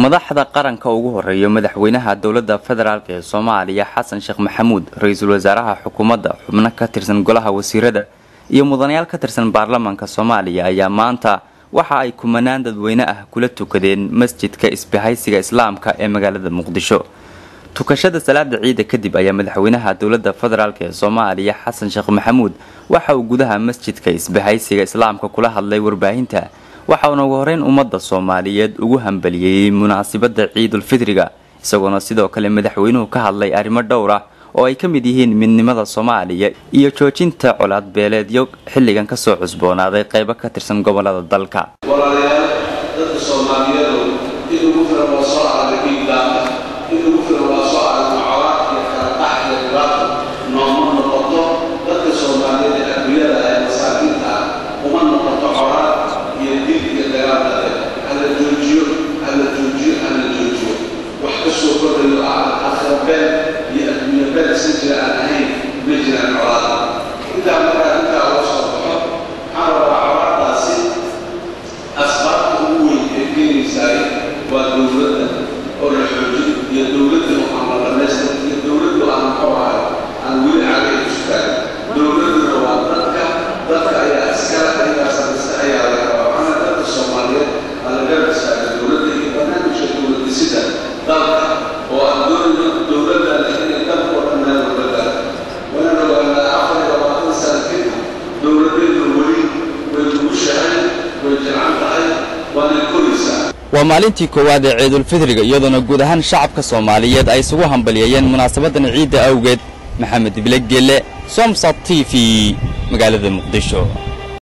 madaxda qaranka ugu horeeya madaxweynaha dowladda federaalk ee Soomaaliya Xasan Sheekh Maxamuud ra'iisul wasaaraha xukuumadda xubno ka tirsan golaha wasiirada iyo mudanayaal ka tirsan baarlamaanka Soomaaliya ayaa maanta waxa ay kumanaan dadweyne ah kula tukadeen masjidka isbahaysiga islaamka ee magaalada Muqdisho. tukashada salaada ciida kadib ayaa madaxweynaha dowladda federaalk ee Soomaaliya Xasan Sheekh Maxamuud waxa uu gudaha masjidka isbahaysiga islaamka kula hadlay warbaahinta waxaana ugu horeyn ummadda Soomaaliyeed ugu hambaliyay munaasabada Ciidul Fidriga isagoo sidoo kale madaxweynuhu ka hadlay arrimo dhowr ah oo ay ka mid yihiin midnimada Soomaaliya iyo joojinta colaad beeleedyo xilligan ka soo cusboonaaday qaybo ka tirsan gobolada dalka. walaalayaal dadka Soomaaliyeed inuu ku firo soo aragtida inuu ku firo soo aragtida iyo kala dhaxda dhibaato nooma noqoto dadka Soomaaliyeed adduunyada ay masaakiinta uma noqoto colaad iyo dil iyo dagaal hada joojiyo wax ka soo kordhayo aakhirabeen iyo adduunyada sidii aan ahayn ma jiraan colaad inta marka oo soo baxo colaadaasi asbaabta ugu weyn ee keenaysa waa dowladda oo la xoojiyo iyo dowladda oo aan la dhameystin iyo dowladda aan xoogaa aan weli caadi u shaqeyn dowladda waa dadka ayaa askar ayaa la rabaa dadka Soomaaliyeed aan la garabsado dowladda iyo barnaamijka dowladda sida dalka oo aan dowladda inay dalka oo dhan wadada wana wala afar sano dowladda weli way ku shahay way jiraan tahay waana kulisa. waa maalintii koowaad ee Ciidul Fidriga iyadoo guud ahaan shacabka Soomaaliyeed ay isugu hambaliyeen munaasabadan ciida awgeed. Maxamed Bilagele, Somsa TV, magaalada Muqdisho.